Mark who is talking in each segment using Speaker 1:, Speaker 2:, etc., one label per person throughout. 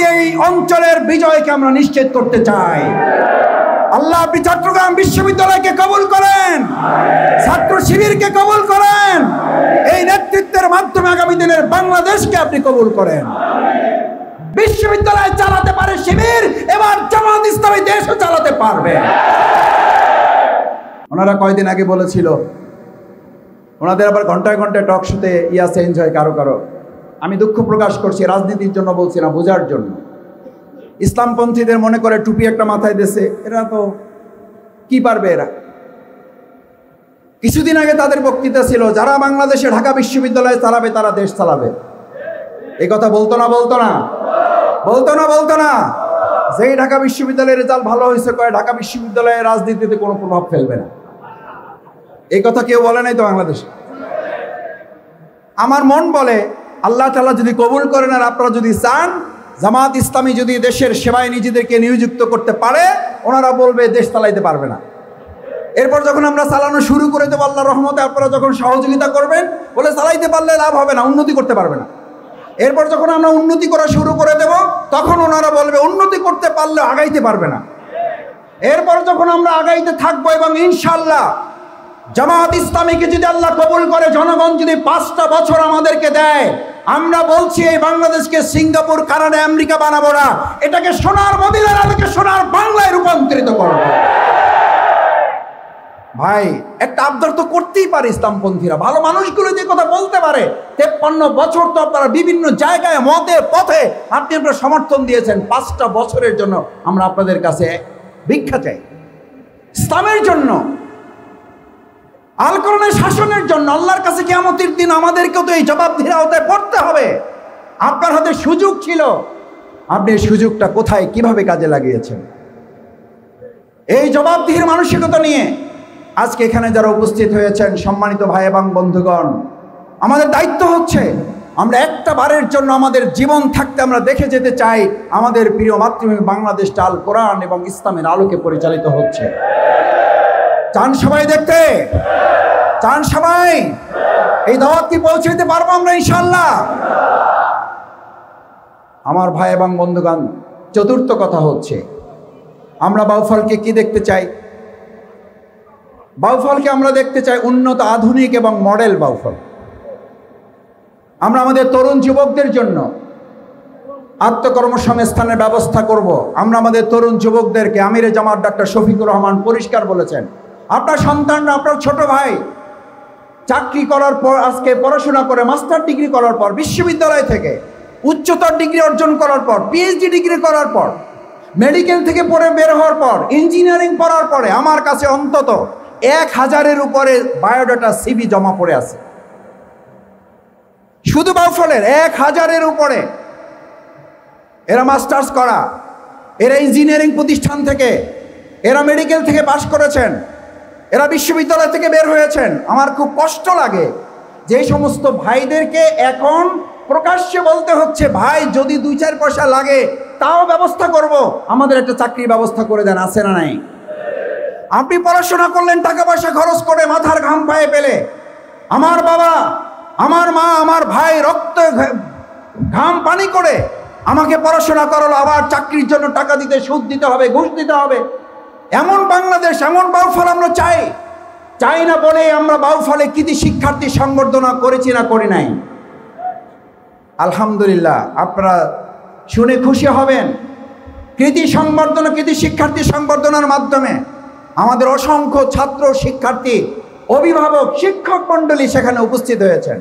Speaker 1: এই অঞ্চলের বিজয়কে আমরা নিশ্চিত করতে চাই। আল্লাহ আপনি চট্টগ্রাম বিশ্ববিদ্যালয়কে কবুল করেন, ছাত্র শিবিরকে কবুল করেন, এই নেতৃত্বের মাধ্যমে আগামী দিনের বাংলাদেশকে আপনি কবুল করেন। বিশ্ববিদ্যালয় চালাতে পারে শিবির, এবার জামাত ইসলামী দেশও চালাতে পারবে। ওনারা কয়দিন আগে বলেছিল, ওনাদের আবার ঘন্টায় ঘন্টায় টক শোতে চেঞ্জ হয় কারো কারো। আমি দুঃখ প্রকাশ করছি, রাজনীতির জন্য বলছি না, বোঝার জন্য। ইসলামপন্থীদের মনে করে টুপি একটা মাথায় দেশে, এরা তো কি পারবে এরা। কিছুদিন আগে তাদের বক্তৃতা ছিল, যারা বাংলাদেশে ঢাকা বিশ্ববিদ্যালয় চালাবে তারা দেশ চালাবে। এই কথা বলতো না বলতো না বলতো না বলতো না যেই ঢাকা বিশ্ববিদ্যালয়ের রেজাল্ট ভালো হয়েছে কয় ঢাকা বিশ্ববিদ্যালয়ের রাজনীতিতে কোনো প্রভাব ফেলবে না। এই কথা কেউ বলে নাই তো বাংলাদেশে। আমার মন বলে আল্লাহ তাআলা যদি কবুল করেন আর আপনারা যদি চান, জামাত ইসলামী যদি দেশের সেবায় নিজেদেরকে নিয়োজিত করতে পারে, ওনারা বলবে দেশ চালাইতে পারবে না। এরপর যখন আমরা চালানো শুরু করে দেবো আল্লাহর রহমতে, আপনারা যখন সহযোগিতা করবেন, বলে চালাইতে পারলে লাভ হবে না, উন্নতি করতে পারবে না। এরপর যখন আমরা উন্নতি করা শুরু করে দেব, তখন ওনারা বলবে উন্নতি করতে পারলে আগাইতে পারবে না। এরপর যখন আমরা আগাইতে থাকবো এবং ইনশাআল্লাহ জামাত ইসলামীকে যদি আল্লাহ কবুল করে, জনগণ যদি 5টা বছর আমাদেরকে দেয়, আমরা বলছি এই বাংলাদেশকে সিঙ্গাপুর, কানাডা, আমেরিকা বানাবো না, এটাকে সোনার মদিনার আলোকে সোনার বাংলায় রূপান্তরিত করব। ভাই একটা আবদার তো করতেই পারে ইসলামপন্থীরা, ভালো মানুষগুলো যে কথা বলতে পারে। 53 বছর তো আপনারা বিভিন্ন জায়গায় মতে পথে আপনারা সমর্থন দিয়েছেন। 5টা বছরের জন্য আমরা আপনাদের কাছে ভিক্ষা চাই, ইসলামের জন্য, আল কোরআনের শাসনের জন্য। আল্লাহর কাছে কিয়ামতের দিন আমাদেরকেও তো এই জবাবদিহির আওতায় পড়তে হবে। আপনার হাতে সুযোগ ছিল, আপনি এই সুযোগটা কোথায় কিভাবে কাজে লাগিয়েছেন? এই জবাবদিহির মানসিকতা নিয়ে আজকে এখানে যারা উপস্থিত হয়েছেন সম্মানিত ভাই এবং বন্ধুগণ, আমাদের দায়িত্ব হচ্ছে আমরা একটা বারের জন্য আমাদের জীবন থাকতে আমরা দেখে যেতে চাই আমাদের প্রিয় মাতৃভূমি বাংলাদেশটা আল কোরআন এবং ইসলামের আলোকে পরিচালিত হচ্ছে। চান সবাই দেখতে? চান সবাই? এই দাওয়াত কি পৌঁছে দিতে পারবো আমরা ইনশাআল্লাহ? আমার ভাই এবং বন্ধুগণ, চতুর্থ কথা হচ্ছে আমরা বাউফলকে কি দেখতে চাই? বাউফলকে আমরা দেখতে চাই উন্নত, আধুনিক এবং মডেল বাউফল। আমরা আমাদের তরুণ যুবকদের জন্য আত্মকর্মসংস্থানের ব্যবস্থা করব। আমরা আমাদের তরুণ যুবকদেরকে, আমিরে জামাত ডাক্তার শফিকুর রহমান পরিষ্কার বলেছেন, আপনার সন্তানরা, আপনার ছোট ভাই চাকরি করার পর, আজকে পড়াশোনা করে মাস্টার ডিগ্রি করার পর, বিশ্ববিদ্যালয় থেকে উচ্চতর ডিগ্রি অর্জন করার পর, পিএইচডি ডিগ্রি করার পর, মেডিকেল থেকে পড়ে বের হওয়ার পর, ইঞ্জিনিয়ারিং পড়ার পরে আমার কাছে অন্তত 1000-এর উপরে বায়োডাটা সিভি জমা পড়ে আছে। শুধু বাউফলের 1000-এর উপরে। এরা মাস্টার্স করা, এরা ইঞ্জিনিয়ারিং প্রতিষ্ঠান থেকে, এরা মেডিকেল থেকে পাশ করেছেন, এরা বিশ্ববিদ্যালয় থেকে বের হয়েছেন। আমার খুব কষ্ট লাগে যে সমস্ত ভাইদেরকে এখন প্রকাশ্যে বলতে হচ্ছে, ভাই যদি 2-4 পয়সা লাগে তাও ব্যবস্থা করব, আমাদের একটা চাকরির ব্যবস্থা করে দেন। আছে না নাই? আপনি পড়াশোনা করলেন টাকা পয়সা খরচ করে, মাথার ঘাম পায়ে পেলে। আমার বাবা, আমার মা, আমার ভাই রক্ত ঘাম পানি করে আমাকে পড়াশোনা করালো, আবার চাকরির জন্য টাকা দিতে, সুদ দিতে হবে, ঘুষ দিতে হবে। এমন বাংলাদেশ, এমন বাউফল আমরা চাই না বলে আমরা বাউফলে কৃতি শিক্ষার্থী সংবর্ধনা করেছি না করি নাই? আলহামদুলিল্লাহ, আপনারা শুনে খুশি হবেন। কৃতি সংবর্ধনা, কৃতি শিক্ষার্থী সংবর্ধনার মাধ্যমে আমাদের অসংখ্য ছাত্র, শিক্ষার্থী, অভিভাবক, শিক্ষক মণ্ডলী সেখানে উপস্থিত হয়েছেন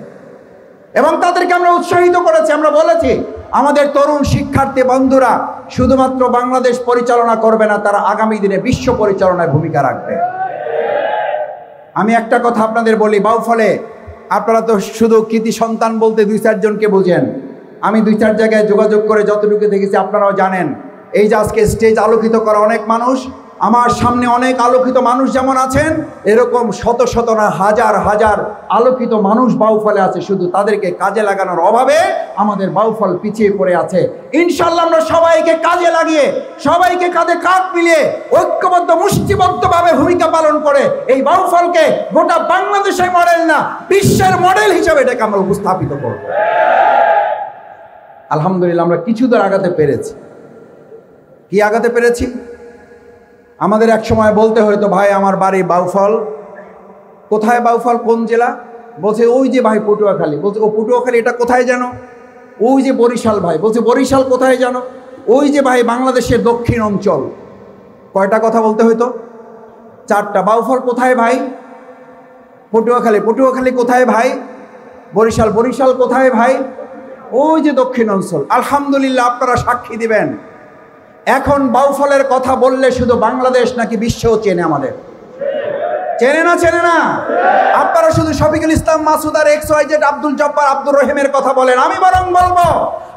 Speaker 1: এবং তাদেরকে আমরা উৎসাহিত করেছি। আমরা বলেছি আমাদের তরুণ শিক্ষার্থী বন্ধুরা শুধুমাত্র বাংলাদেশ পরিচালনা করবে না, তারা আগামী দিনে বিশ্ব পরিচালনায় ভূমিকা রাখবে। আমি একটা কথা আপনাদের বলি, বাউফলে আপনারা তো শুধু কৃতি সন্তান বলতে 2-4 জনকে বুঝেন। আমি 2-4 জায়গায় যোগাযোগ করে যতটুকু দেখেছি আপনারাও জানেন। এই যে আজকে স্টেজ আলোকিত করা অনেক মানুষ, আমার সামনে অনেক আলোকিত মানুষ যেমন আছেন, এরকম শত শত না হাজার হাজার আলোকিত মানুষ বাউফলে আছে। শুধু তাদেরকে কাজে লাগানোর অভাবে আমাদের বাউফল পিছিয়ে পড়ে আছে। ইনশাআল্লাহ আমরা সবাইকে কাজে লাগিয়ে, সবাইকে কাঁধে কাঁধ মিলিয়ে ঐক্যবদ্ধ, মুষ্টিবদ্ধভাবে ভূমিকা পালন করে এই বাউফলকে গোটা বাংলাদেশের মডেল না, বিশ্বের মডেল হিসেবে এটাকে আমরা উপস্থাপিত করব। আলহামদুলিল্লাহ আমরা কিছু দূর আগাতে পেরেছি। কি আগাতে পেরেছি? আমাদের এক সময় বলতে হয়তো ভাই আমার বাড়ি বাউফল। কোথায় বাউফল? কোন জেলা? বলছে ওই যে ভাই পটুয়াখালী। বলছে ও পটুয়াখালী এটা কোথায় জানো? ওই যে বরিশাল ভাই। বলছে বরিশাল কোথায় জানো? ওই যে ভাই বাংলাদেশের দক্ষিণ অঞ্চল। কয়টা কথা বলতে হইতো? 4টা। বাউফল কোথায় ভাই? পটুয়াখালী। পটুয়াখালী কোথায় ভাই? বরিশাল। বরিশাল কোথায় ভাই? ওই যে দক্ষিণ অঞ্চল। আলহামদুলিল্লাহ আপনারা সাক্ষী দিবেন, এখন বাউফলের কথা বললে শুধু বাংলাদেশ নাকি বিশ্বও চেনে আমাদের। চেনে না? চেনে না? আপনারা শুধু শফিকুল ইসলাম মাসুদ আর XYZ আব্দুল জব্বার আব্দুর রহিমের কথা বলেন, আমি বরং বলবো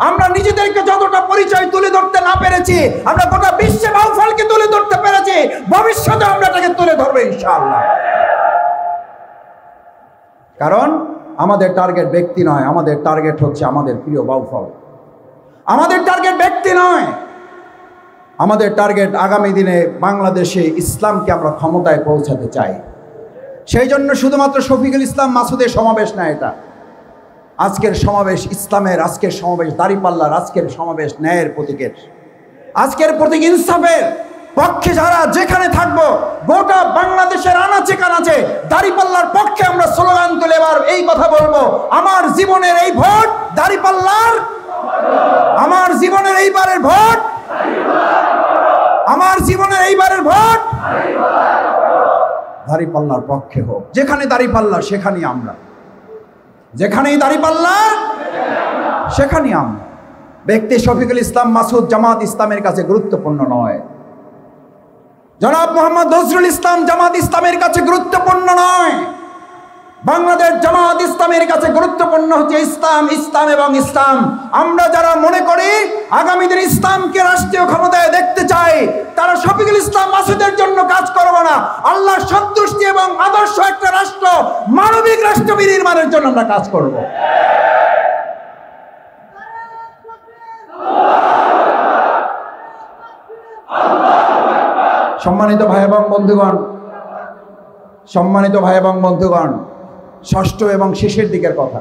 Speaker 1: আমরা নিজেদেরকে যতটা পরিচয় তুলে ধরতে না পেরেছি, আমরা গোটা বিশ্বে বাউফলকে তুলে ধরতে পেরেছি, ভবিষ্যতে আমরা এটাকে তুলে ধরবো ইনশাআল্লাহ। কারণ আমাদের টার্গেট ব্যক্তি নয়, আমাদের টার্গেট হচ্ছে আমাদের প্রিয় বাউফল। আমাদের টার্গেট ব্যক্তি নয়, আমাদের টার্গেট আগামী দিনে বাংলাদেশে ইসলামকে আমরা ক্ষমতায় পৌঁছাতে চাই। সেই জন্য শুধুমাত্র শফিকুল ইসলাম মাসুদের সমাবেশ না এটা। আজকের সমাবেশ ইসলামের, আজকের সমাবেশ দাঁড়িপাল্লার, আজকের সমাবেশ ন্যায়ের প্রতীকের, আজকের প্রতীক ইনসাফের পক্ষে যারা যেখানে থাকবো গোটা বাংলাদেশের আনাচে কানাচে দাঁড়িপাল্লার পক্ষে আমরা স্লোগান তুলে এবার এই কথা বলবো, আমার জীবনের এই ভোট দাঁড়িপাল্লার, আমার জীবনের এইবারের ভোট, আমার জীবনের এইবারের ভোট দাঁড়িপাল্লার পক্ষে হোক। যেখানে দাঁড়িপাল্লা সেখানেই আমরা, যেখানেই দাঁড়িপাল্লা সেখানেই আমরা। ব্যক্তি শফিকুল ইসলাম মাসুদ জামাত ইসলামের কাছে গুরুত্বপূর্ণ নয়, জনাব মোহাম্মদ নজরুল ইসলাম জামাত ইসলামের কাছে গুরুত্বপূর্ণ নয়, বাংলাদেশ জামাত ইসলামের কাছে গুরুত্বপূর্ণ হচ্ছে ইসলাম, ইসলাম এবং ইসলাম। আমরা যারা মনে করি আগামী দিন ইসলামকে রাষ্ট্রীয় ক্ষমতায় দেখতে চাই, তারা শফিকুল ইসলাম মাসুদের জন্য কাজ করব না, আল্লাহর সন্তুষ্টি এবং আদর্শ একটা রাষ্ট্র, মানবিক রাষ্ট্র বিনির্মাণের জন্য আমরা কাজ করব। সম্মানিত ভাই এবং বন্ধুগণ, সম্মানিত ভাই এবং বন্ধুগণ, ষষ্ঠ এবং শেষের দিকের কথা।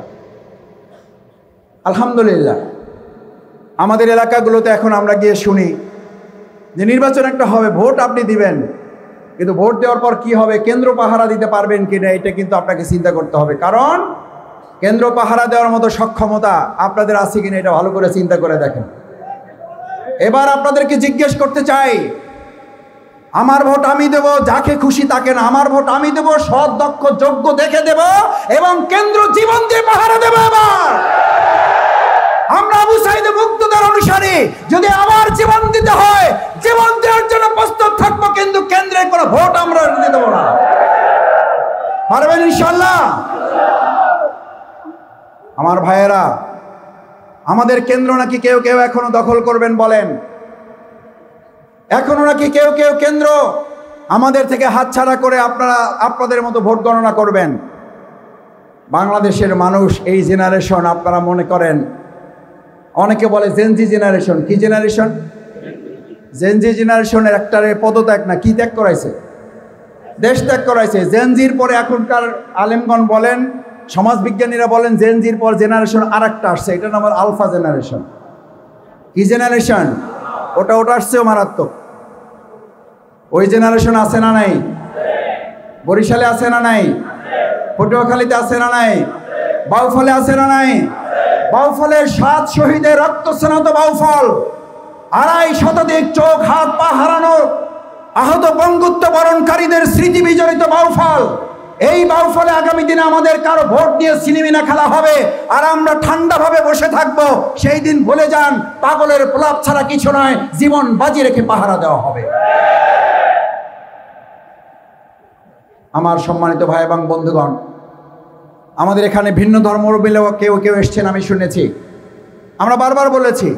Speaker 1: আলহামদুলিল্লাহ আমাদের এলাকাগুলোতে এখন আমরা গিয়ে শুনি যে নির্বাচন একটা হবে, ভোট আপনি দিবেন, কিন্তু ভোট দেওয়ার পর কি হবে, কেন্দ্র পাহারা দিতে পারবেন কিনা এটা কিন্তু আপনাকে চিন্তা করতে হবে। কারণ কেন্দ্র পাহারা দেওয়ার মতো সক্ষমতা আপনাদের আছে কিনা এটা ভালো করে চিন্তা করে দেখেন। এবার আপনাদেরকে জিজ্ঞেস করতে চাই, আমার ভোট আমি দেব যাকে খুশি তাকে না, আমার ভোট আমি দেব সৎ দক্ষ যোগ্য দেখে দেব এবং কেন্দ্র জীবন দিয়ে পাহারা দেব। এবার আমরা আবু সাইদ মুক্তদার অনুসারী, যদি আবার জীবন দিতে হয় জীবন দেওয়ার জন্য প্রস্তুত থাকবো, কিন্তু কেন্দ্রের কোনো ভোট আমরা দিতে দেবো না। পারবেন ইনশাআল্লাহ? আমার ভাইয়েরা, আমাদের কেন্দ্র নাকি কেউ কেউ এখনো দখল করবেন বলেন, এখনো নাকি কেউ কেউ কেন্দ্র আমাদের থেকে হাতছাড়া করে আপনাদের মতো ভোট গণনা করবেন। বাংলাদেশের মানুষ এই জেনারেশন, আপনারা মনে করেন, অনেকে বলে জেনজি জেনারেশন। কি জেনারেশন? জেনজি জেনারেশনের একটারে পদত্যাগ না কি ত্যাগ করাইছে? দেশ ত্যাগ করাইছে। জেনজির পরে এখনকার আলেমগণ বলেন, সমাজবিজ্ঞানীরা বলেন জেনজির পর জেনারেশন আর একটা আসছে, এটার নাম আলফা জেনারেশন। কি জেনারেশন? ওটা আসছেও মারাত্মক। ওই জেনারেশন আছে না নাই? বরিশালে আছে না নাই? পটুয়াখালীতে আছে না নাই? বাউফলে আছে না নাই? বাউফলের 7 শহীদের রক্ত স্নাত বাউফল, 2.5 শতাধিক চোখ হাত পা হারানো আহত বঙ্গুত্ব বরণকারীদের স্মৃতি বিজড়িত বাউফল। এই বাউফলে আগামী দিনে আমাদের কারো ভোট দিয়ে সিনেমিনা খেলা হবে আর আমরা ঠান্ডাভাবে বসে থাকবো, সেই দিন ভুলে যান পাগলের প্রলাপ ছাড়া কিছু নয়, জীবন বাজি রেখে পাহারা দেওয়া হবে। আমার সম্মানিত ভাই এবং বন্ধুগণ, আমাদের এখানে ভিন্ন ধর্মাবলম্বী কেউ কেউ এসছেন, আমি শুনেছি। আমরা বারবার বলেছি,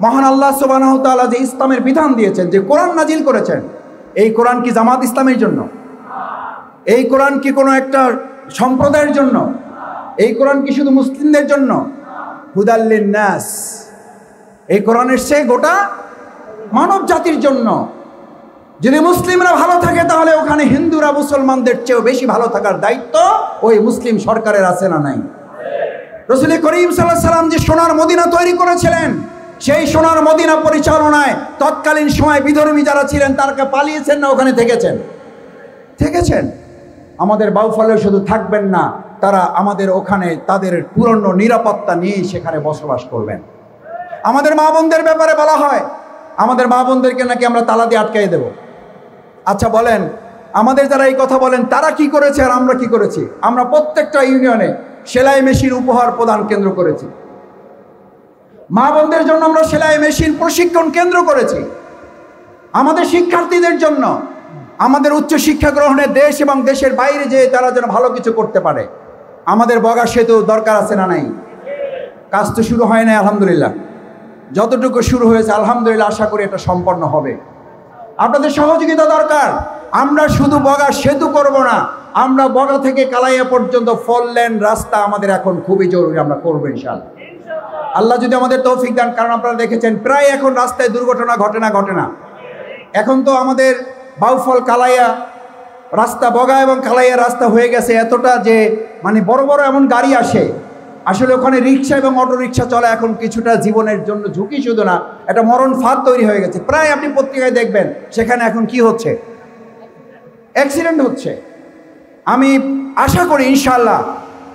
Speaker 1: মহান আল্লাহ সুবহানাহু ওয়া তাআলা যে ইসলামের বিধান দিয়েছেন, যে কোরআন নাজিল করেছেন, এই কোরআন কি জামাত ইসলামের জন্য? এই কোরআন কি কোনো একটা সম্প্রদায়ের জন্য? এই কোরআন কি শুধু মুসলিমদের জন্য? হুদাল লিন্নাস, এই কোরআন এসেছে গোটা মানব জাতির জন্য। যদি মুসলিমরা ভালো থাকে তাহলে ওখানে হিন্দুরা মুসলমানদের চেয়েও বেশি ভালো থাকার দায়িত্ব ওই মুসলিম সরকারের আছে না নাই? রাসূল করিম সাল্লাল্লাহু আলাইহি ওয়াসাল্লাম যে সোনার মদিনা তৈরি করেছিলেন, সেই সোনার মদিনা পরিচালনায় তৎকালীন সময় বিধর্মী যারা ছিলেন তারা পালিয়েছেন না ওখানে থেকেছেন। আমাদের বাউফলে শুধু থাকবেন না, তারা আমাদের ওখানে তাদের পুরনো নিরাপত্তা নিয়েই সেখানে বসবাস করবেন। আমাদের মা বোনদের ব্যাপারে বলা হয়, আমাদের মা বোনদেরকে নাকি আমরা তালা দিয়ে আটকাই দেব। আচ্ছা বলেন, আমাদের যারা এই কথা বলেন তারা কি করেছে আর আমরা কি করেছি? আমরা প্রত্যেকটা ইউনিয়নে সেলাই মেশিন উপহার প্রদান কেন্দ্র করেছি, মা বোনদের জন্য আমরা সেলাই মেশিন প্রশিক্ষণ কেন্দ্র করেছি। আমাদের শিক্ষার্থীদের জন্য আমাদের উচ্চ শিক্ষা গ্রহণে দেশ এবং দেশের বাইরে যেয়ে তারা যেন ভালো কিছু করতে পারে। আমাদের বগা সেতু দরকার আছে না নাই? কাজ তো শুরু হয় নাই আলহামদুলিল্লাহ, যতটুকু শুরু হয়েছে আলহামদুলিল্লাহ আশা করি এটা সম্পন্ন হবে। আপনাদের সহযোগিতা দরকার। আমরা শুধু বগা সেতু করব না, আমরা বগা থেকে কালাইয়া পর্যন্ত 4 লেন রাস্তা আমাদের এখন খুবই জরুরি, আমরা করবো ইনশাআল্লাহ। আল্লাহ যদি আমাদের তৌফিক দেন, কারণ আপনারা দেখেছেন প্রায় এখন রাস্তায় দুর্ঘটনা ঘটে না। এখন তো আমাদের বাউফল কালাইয়া রাস্তা, বগা এবং কালাইয়া রাস্তা হয়ে গেছে এতটা যে মানে বড় বড় এমন গাড়ি আসে, আসলে ওখানে রিক্সা এবং অটো রিক্সা চলা এখন কিছুটা জীবনের জন্য ঝুঁকি, শুধু না একটা মরণ ফাঁদ তৈরি হয়ে গেছে। প্রায় আপনি পত্রিকায় দেখবেন সেখানে এখন কি হচ্ছে, অ্যাক্সিডেন্ট হচ্ছে। আমি আশা করি ইনশাআল্লাহ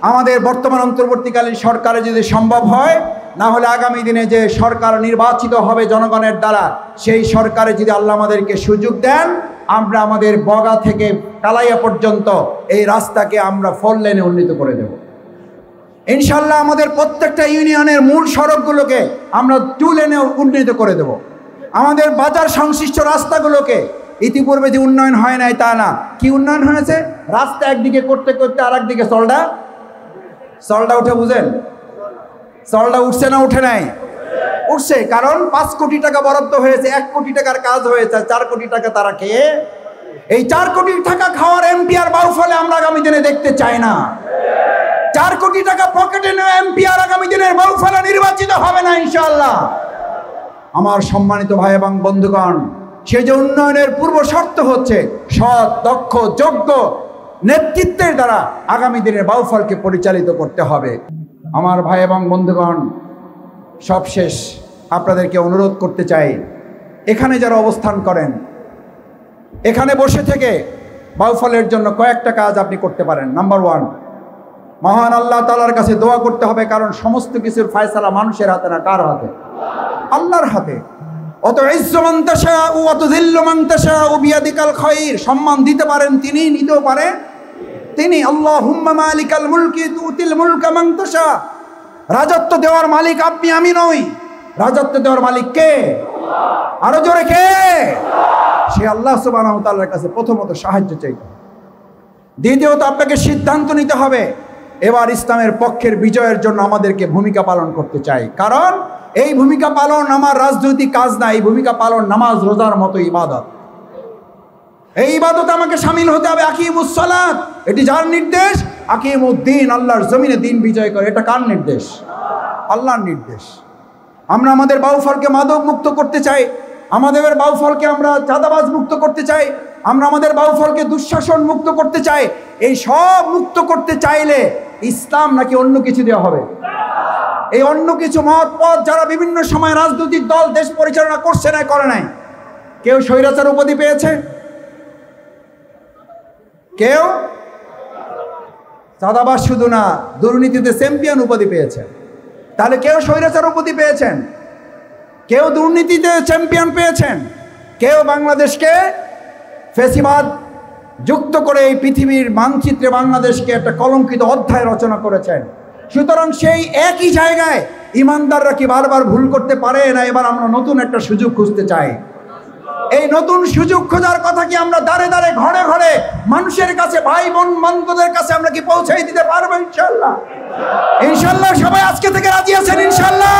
Speaker 1: আমাদের বর্তমান অন্তর্বর্তীকালীন সরকারে যদি সম্ভব হয়, না হলে আগামী দিনে যে সরকার নির্বাচিত হবে জনগণের দ্বারা, সেই সরকারে যদি আল্লাহ আমাদেরকে সুযোগ দেন, আমরা আমাদের বগা থেকে কালাইয়া পর্যন্ত এই রাস্তাকে আমরা 4 লেনে উন্নীত করে দেব ইনশাআল্লাহ। আমাদের প্রত্যেকটা ইউনিয়নের মূল সড়কগুলোকে আমরা 2 লেনে উন্নীত করে দেব। আমাদের বাজার সংশ্লিষ্ট রাস্তাগুলোকে, ইতিপূর্বে যে উন্নয়ন হয় নাই তা না, কি উন্নয়ন হয়েছে, রাস্তা একদিকে করতে করতে আর একদিকে সলডা উঠে, বুঝেন সলডা উঠছে না উঠে নাই? উঠছে, কারণ 5 কোটি টাকা বরাদ্দ হয়েছে, 1 কোটি টাকার কাজ হয়েছে, 4 কোটি টাকা তারা খেয়ে, এই 4 কোটি টাকা খাওয়ার এমপি আর বাউফলে আমরা আগামী দিনে দেখতে চাই না। 4 কোটি টাকা পকেটে নেওয়া এমপি আর আগামী দিনের বাউফলে নির্বাচিত হবে না ইনশাআল্লাহ। আমার সম্মানিত ভাই এবং বন্ধুগণ, সেই যে উন্নয়নের পূর্ব শর্ত হচ্ছে সৎ, দক্ষ, যোগ্য নেতৃত্বের দ্বারা আগামী দিনের বাউফলকে পরিচালিত করতে হবে। আমার ভাই এবং বন্ধুগণ, সবশেষ আপনাদেরকে অনুরোধ করতে চাই, এখানে যারা অবস্থান করেন, এখানে বসে থেকে বাউফলের জন্য কয়েকটা কাজ আপনি করতে পারেন। নাম্বার 1, মহান আল্লাহ তাআলার কাছে দোয়া করতে হবে, কারণ সমস্ত কিছুর ফয়সালা মানুষের হাতে না, কার হাতে? আল্লাহর হাতে। অত ইজ্জু মান তাশাউ ওয়া তুযিল্লু মান তাশাউ বিয়াদিকাল খায়র, সম্মান দিতে পারেন তিনি, নিতেও পারে তিনি। আল্লাহুম্মা মালিকাল মুলকি তুতিল মুলকা মান তাশা, রাজত্ব দেওয়ার মালিক আপনি, আমি নই। রাজত্ব দেওয়ার মালিক কে? আরো জোরে কে? সে আল্লাহ সুবহানাহু ওয়া তাআলার কাছে প্রথমত সাহায্য চাইতে, দ্বিতীয়ত আপনাকে সিদ্ধান্ত নিতে হবে এবার ইসলামের পক্ষের বিজয়ের জন্য আমাদেরকে ভূমিকা পালন করতে চাই। কারণ এই ভূমিকা পালন আমার রাজনৈতিক কাজ না, এই ভূমিকা পালন নামাজ রোজার মতো ইবাদত। এই ইবাদত আমাকে শামিল হতে হবে। আকিমুস সালাত, এটি যার নির্দেশ, আকিমুদ্দিন, আল্লাহর জমিনে দিন বিজয় করে, এটা কার নির্দেশ? আল্লাহর নির্দেশ। আমরা আমাদের বাউফলকে মাদক মুক্ত করতে চাই, আমাদের বাউফলকে আমরা চাঁদাবাজ মুক্ত করতে চাই, আমরা আমাদের বাউফলকে দুঃশাসন মুক্ত করতে চাই। এই সব মুক্ত করতে চাইলে ইসলাম নাকি অন্য কিছু দেওয়া হবে? এই অন্য কিছু মহৎ পথ যারা বিভিন্ন সময় রাজনৈতিক দল দেশ পরিচালনা করছে না, করে নাই। কেউ স্বৈরাচার উপাধি পেয়েছে, কেউ চাঁদাবাজ শুধু না, দুর্নীতিতে চ্যাম্পিয়ন উপাধি পেয়েছেন। তাহলে কেউ স্বৈরাচার উপাধি পেয়েছেন, কেউ দুর্নীতিতে চ্যাম্পিয়ন পেয়েছেন, কেউ বাংলাদেশকে ফ্যাসিবাদ যুক্ত করে এই পৃথিবীর মানচিত্রে বাংলাদেশকে একটা কলঙ্কিত অধ্যায় রচনা করেছেন। সুতরাং সেই একই জায়গায় ইমানদাররা কি বারবার ভুল করতে পারে না? এবার আমরা নতুন একটা সুযোগ খুঁজতে চাই। এই নতুন সুযোগ খোঁজার কথা কি আমরা দাঁড়ে দাঁড়ে ঘরে ঘরে মানুষের কাছে, ভাই বোন বান্ধবদের কাছে আমরা কি পৌঁছাই দিতে পারবো? ইনশাআল্লাহ। ইনশাআল্লাহ সবাই আজকে থেকে রাজি আছেন? ইনশাআল্লাহ।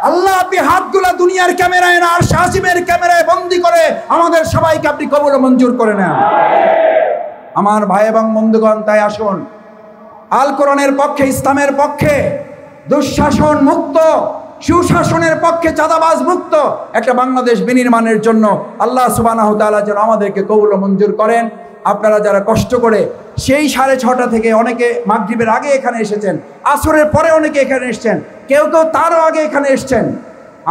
Speaker 1: আল্লাহ আপনি হাতগুলা দুনিয়ার ক্যামেরায় না, আর শাসিমের ক্যামেরায় বন্দি করে আমাদের সবাইকে আপনি কবুল মঞ্জুর করে নেন। আমার ভাই এবং বন্ধুগণ, তাই আসুন আল কোরআনের পক্ষে, ইসলামের পক্ষে, দুঃশাসন মুক্ত, সুশাসনের পক্ষে, চাঁদাবাজ মুক্ত একটা বাংলাদেশ বিনির্মাণের জন্য আল্লাহ সুবহানাহু ওয়া তাআলা যেন আমাদেরকে কবুল মঞ্জুর করেন। আপনারা যারা কষ্ট করে সেই 6:30 থেকে অনেকে মাগরিবের আগে এখানে এসেছেন, আসরের পরে অনেকে এখানে এসেছেন, কেউ কেউ তারও আগে এখানে এসেছেন।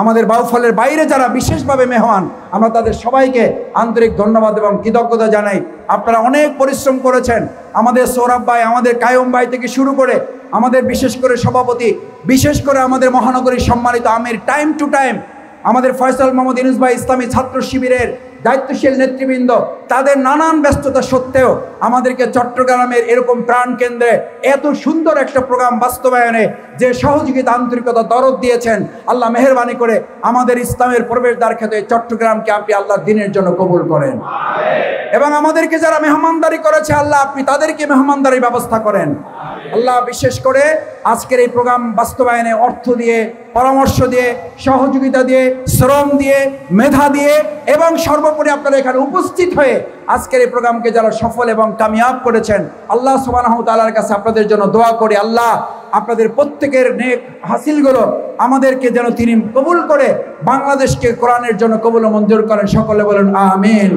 Speaker 1: আমাদের বাউফলের বাইরে যারা বিশেষভাবে মেহমান, আমরা তাদের সবাইকে আন্তরিক ধন্যবাদ এবং কৃতজ্ঞতা জানাই। আপনারা অনেক পরিশ্রম করেছেন। আমাদের সৌরভ ভাই, আমাদের কায়ুম ভাই থেকে শুরু করে আমাদের বিশেষ করে সভাপতি, বিশেষ করে আমাদের মহানগরীর সম্মানিত আমির, টাইম টু টাইম আমাদের ফয়সাল মোহাম্মদ ইউনুস ভাই, ইসলামী ছাত্র শিবিরের দায়িত্বশীল নেতৃবৃন্দ, তাদের নানান ব্যস্ততা সত্ত্বেও আমাদেরকে চট্টগ্রামের এরকম প্রাণ কেন্দ্রে এত সুন্দর একটা প্রোগ্রাম বাস্তবায়নে যে সহযোগিতা, আন্তরিকতা, দরদ দিয়েছেন, আল্লাহ মেহেরবানি করে আমাদের ইসলামের প্রবেশদ্বার খ্যাত এই চট্টগ্রামকে আপনি আল্লাহর দ্বীনের জন্য কবুল করেন। এবং আমাদেরকে যারা মেহমানদারি করেছে, আল্লাহ আপনি তাদেরকে মেহমানদারির ব্যবস্থা করেন। আল্লাহ বিশেষ করে আজকের এই প্রোগ্রাম বাস্তবায়নে অর্থ দিয়ে, পরামর্শ দিয়ে, সহযোগিতা দিয়ে, শ্রম দিয়ে, মেধা দিয়ে এবং সর্বোপরি আপনারা এখানে উপস্থিত হয়ে আজকের এই প্রোগ্রামকে যারা সফল এবং কামিয়াব করেছেন, আল্লাহ সুবহানাহু ওয়া তাআলার কাছে আপনাদের জন্য দোয়া করি, আল্লাহ আপনাদের প্রত্যেকের নেক হাসিলগুলো আমাদেরকে যেন তিনি কবুল করে বাংলাদেশকে কোরআনের জন্য কবুল ও মঞ্জুর করেন। সকলে বলেন আমিন।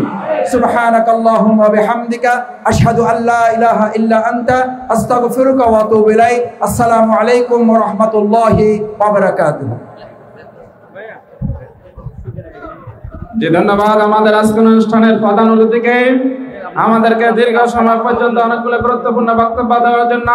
Speaker 1: সুবহানাকাল্লাহুম্মা ওয়া বিহামদিকা আশহাদু আল্লা ইলাহা ইল্লা আনতা আস্তাগফিরুকা ওয়া আতুবু ইলাইক। আসসালামু আলাইকুম ওয়া রাহমাতুল্লাহি ওয়া বারাকাতুহু।
Speaker 2: জি, ধন্যবাদ আমাদের আজকের অনুষ্ঠানের প্রধান অতিথিকে, আমাদেরকে দীর্ঘ সময় পর্যন্ত অনেকগুলো গুরুত্বপূর্ণ বক্তব্য দেওয়ার জন্য।